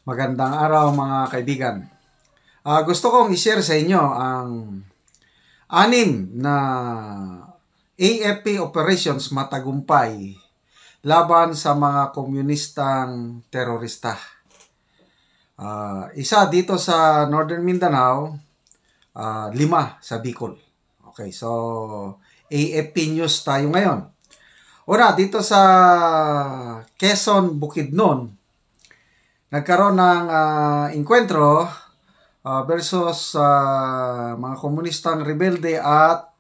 Magandang araw mga kaibigan. Gusto kong i-share sa inyo ang 6 na AFP operations matagumpay laban sa mga komunistang terorista. Isa dito sa Northern Mindanao, 5 sa Bicol. Okay, so AFP News tayo ngayon. Una, dito sa Quezon, Bukidnon, nagkaroon ng enkwentro versus mga komunistang rebelde at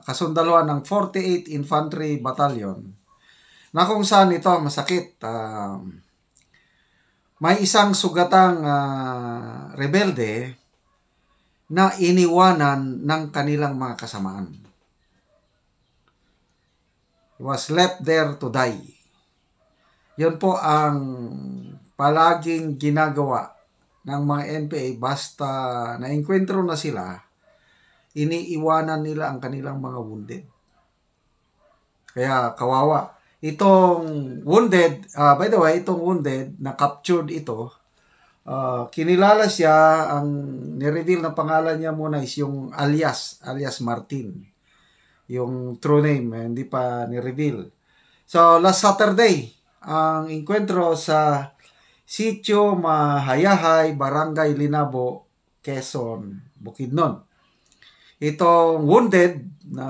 kasundaluhan ng 48th Infantry Battalion, na kung saan ito masakit. May isang sugatang rebelde na iniwanan ng kanilang mga kasamaan. He was left there to die. Yun po ang palaging ginagawa ng mga NPA basta na-enkwentro na sila, iniiwanan nila ang kanilang mga wounded. Kaya kawawa. Itong wounded, by the way, itong wounded na captured ito, kinilala siya, ang nireveal na pangalan niya muna is yung alias Martin. Yung true name, hindi pa nireveal. So, last Saturday, ang enkwentro sa Sitio Mahayahay, Barangay Linabo, Quezon, Bukidnon. Itong wounded na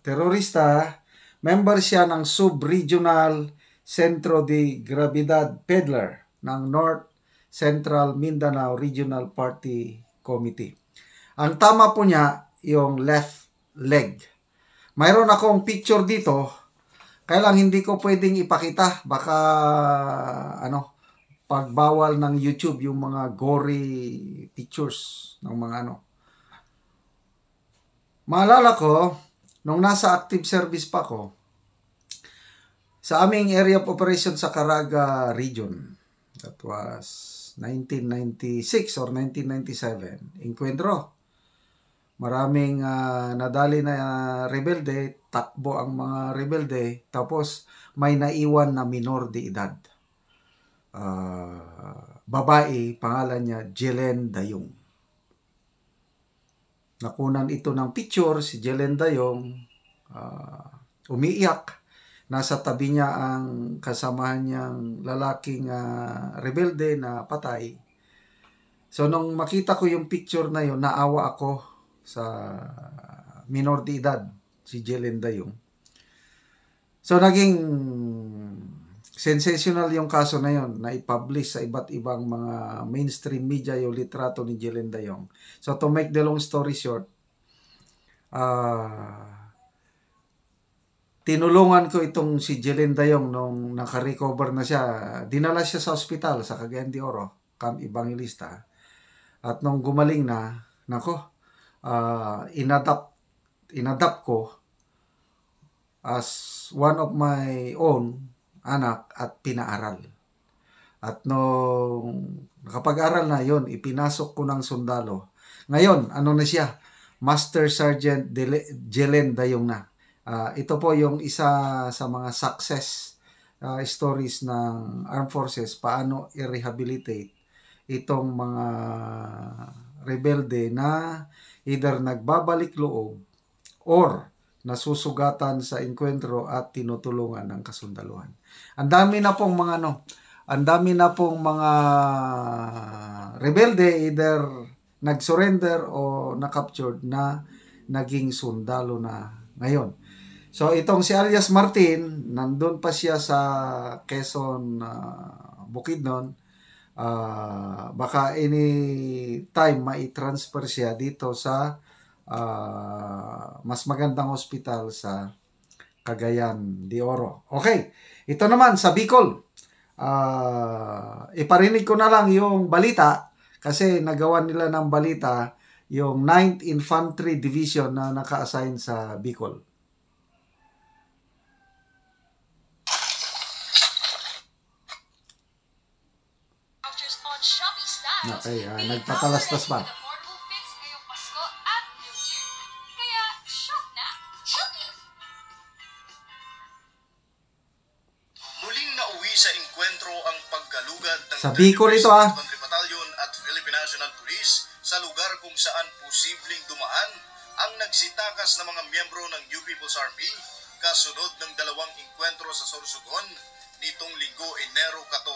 terorista, member siya ng Sub-Regional Centro de Gravidad Peddler ng North Central Mindanao Regional Party Committee. Ang tama po niya yung left leg. Mayroon akong picture dito. Kaya lang hindi ko pwedeng ipakita. Baka pagbawal ng YouTube yung mga gory pictures ng mga Maalala ko, nung nasa active service pa ko, sa aming area of operation sa Caraga region, that was 1996 or 1997, enkwentro. Maraming nadali na rebelde, takbo ang mga rebelde, tapos may naiwan na minor de edad. Babae, pangalan niya Jelen Dayong. Nakunan ito ng picture, si Jelen Dayong, umiiyak. Nasa tabi niya ang kasamahan niyang lalaking rebelde na patay. So nung makita ko yung picture na yun, naawa ako sa minor de edad, si Jelen Dayong. So, naging sensational yung kaso na yun, na i-publish sa iba't ibang mga mainstream media yung litrato ni Jelen Dayong. So, to make the long story short, tinulungan ko itong si Jelen Dayong nung naka-recover na siya. Dinala siya sa ospital sa Cagayan de Oro, Camp Evangelista. At nung gumaling na, inadapt ko as one of my own anak at pinaaral. At nung nakapag-aral na yon, ipinasok ko ng sundalo. Ngayon, na siya? Master Sergeant Jelen Dayong na. Ito po yung isa sa mga success stories ng Armed Forces, paano i-rehabilitate itong mga rebelde na either nagbabalik loob or nasusugatan sa enkwentro at tinutulungan ng kasundaluhan. Ang dami na pong mga rebelde either nag-surrender o na-captured na naging sundalo na ngayon. So itong si alias Martin, nandun pa siya sa Quezon, Bukidnon. Baka any time mai-transfer siya dito sa mas magandang hospital sa Cagayan de Oro. Okay, ito naman sa Bicol. Iparinig ko na lang yung balita kasi nagawa nila ng balita yung 9th Infantry Division na naka-assign sa Bicol. Okay, nagpatalastas pa. Muling nauwi sa enkwentro sentro ang paggalugad ng sa Bicol ito Infantry Battalion at Philippine National Police sa lugar kung saan posibleng dumaan ang nagsitakas na mga miyembro ng New People's Army kasunod ng dalawang inkwentro sa Sorsogon nitong Linggo, Enero 14.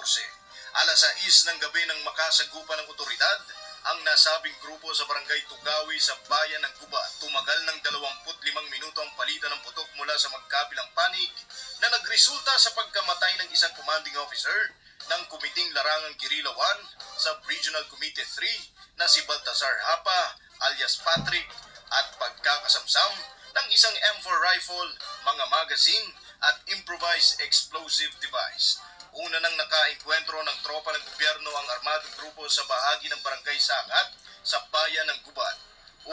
Alas 6 ng gabi nang makasagupa ng otoridad ang nasabing grupo sa barangay Tugawi sa bayan ng Gubat. Tumagal ng 25 minuto ang palitan ng putok mula sa magkabilang panig na nagresulta sa pagkamatay ng isang commanding officer ng Kumiting Larangang Guerrilla 1 sa Regional Committee 3 na si Baltasar Hapa alias Patrick at pagkakasamsam ng isang M4 rifle, mga magazine at improvised explosive device. Una nang nakaenkwentro ng tropa ng gobyerno ang armadong grupo sa bahagi ng Barangay Sangat sa bayan ng Gubat.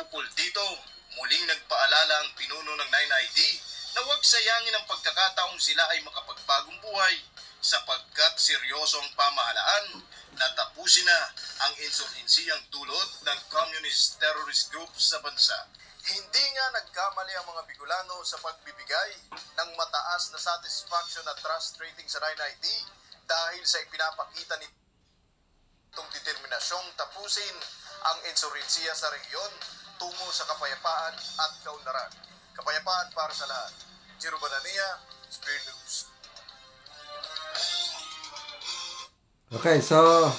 Ukol dito, muling nagpaalala ang pinuno ng 9ID na huwag sayangin ang pagkakataong sila ay makapagbagong buhay sapagkat seryoso ang pamahalaan na tapusin na ang insurhensiyang dulot ng communist terrorist group sa bansa. Hindi nga nagkamali ang mga Bicolano sa pagbibigay ng mataas na satisfaction at trust rating sa 9ID dahil sa ipinapakita nitong determinasyong tapusin ang insurhensiya sa rehiyon tungo sa kapayapaan at kaunlaran. Kapayapaan para sa lahat. Jiro Banania, Spirit News. Okay, so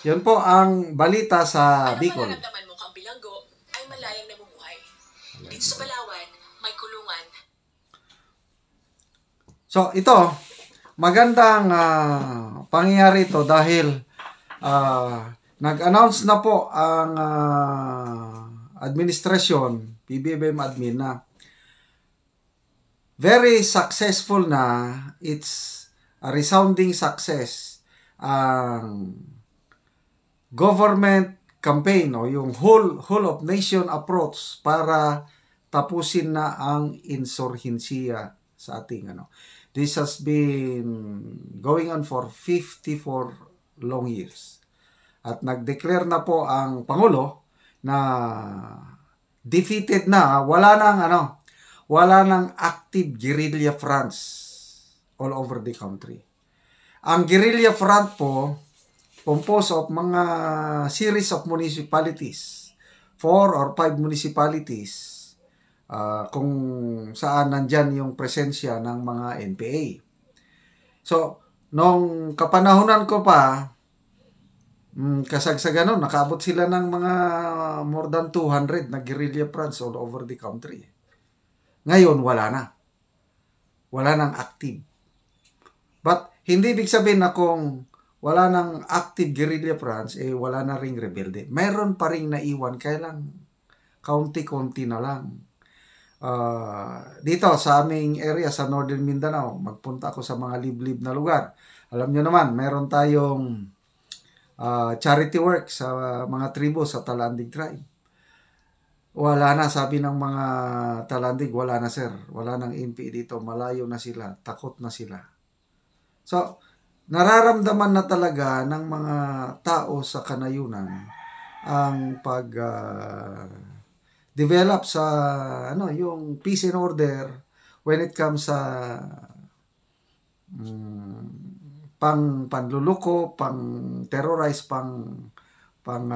yun po ang balita sa Bicol. Ano mararamdaman mo kang bilanggo ay malayang namumuhay? Dito sa Palawan, may kulungan. So ito, magandang pangyayari ito dahil nag-announce na po ang administrasyon, PBBM admin na very successful na, it's a resounding success ang government campaign o yung whole of nation approach para tapusin na ang insurhensiya sa ating This has been going on for 54 long years. At nag-declare na po ang Pangulo na defeated na, wala nang active guerrilla fronts all over the country. Ang guerrilla front po composed of mga series of municipalities, 4 or 5 municipalities, kung saan nandyan yung presensya ng mga NPA. So, nung kapanahunan ko pa, kasagsagan nun, nakaabot sila ng mga more than 200 na guerrilla fronts all over the country. Ngayon, wala na. Wala nang active. But, hindi ibig sabihin na kung wala nang active guerrilla fronts, wala na ring rebelde. Mayroon pa ring naiwan, kaya lang, kaunti-kunti na lang. Dito sa aming area sa Northern Mindanao, magpunta ako sa mga liblib na lugar. Alam nyo naman, meron tayong charity work sa mga tribo sa Talandig tribe. Wala na, sabi ng mga Talandig, wala na sir, wala nang NPA dito, malayo na sila, takot na sila. So, nararamdaman na talaga ng mga tao sa kanayunan ang develop sa yung peace and order when it comes sa panluluko, pang-terrorize,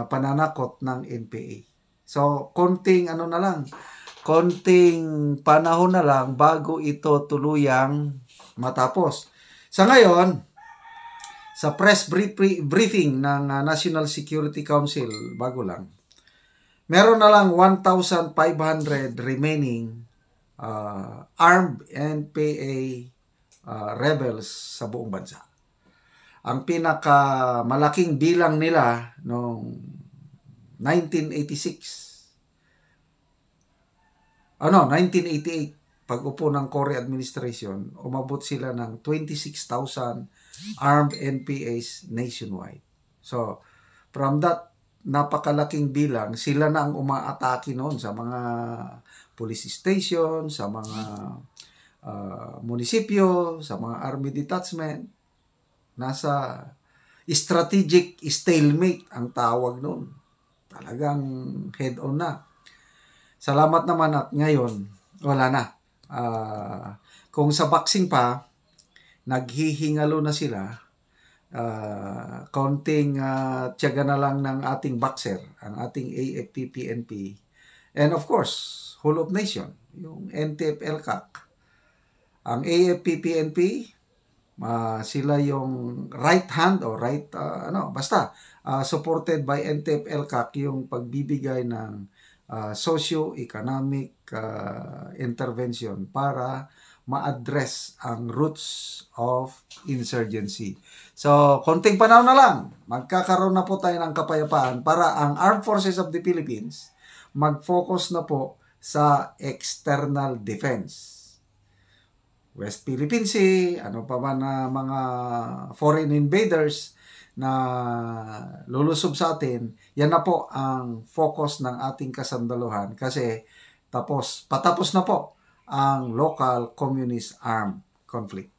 pananakot ng NPA. So, konting panahon na lang bago ito tuluyang matapos. Sa ngayon, sa press briefing ng National Security Council, bago lang, meron na lang 1,500 remaining armed NPA rebels sa buong bansa. Ang pinakamalaking bilang nila noong 1988, pag-upo ng Cory administration, umabot sila ng 26,000 armed NPAs nationwide. So, from that napakalaking bilang, sila na ang umaatake noon sa mga police station, sa mga munisipyo, sa mga army detachment. Nasa strategic stalemate ang tawag noon. Talagang head-on na. Salamat naman at ngayon, wala na. Kung sa boxing pa, naghihingalo na sila, kaunting tiyaga na lang ng ating boxer, ang ating AFP-PNP, and of course, whole of nation, yung NTF-ELCAC. Ang AFP-PNP, sila yung right hand o supported by NTF-ELCAC yung pagbibigay ng socio-economic intervention para ma-address ang roots of insurgency. So, konting panahon na lang, magkakaroon na po tayo ng kapayapaan para ang Armed Forces of the Philippines mag-focus na po sa external defense. West Philippine Sea, ano pa ba na mga foreign invaders na lulusob sa atin, yan na po ang focus ng ating kasandaluhan kasi patapos na po ang local communist armed conflict.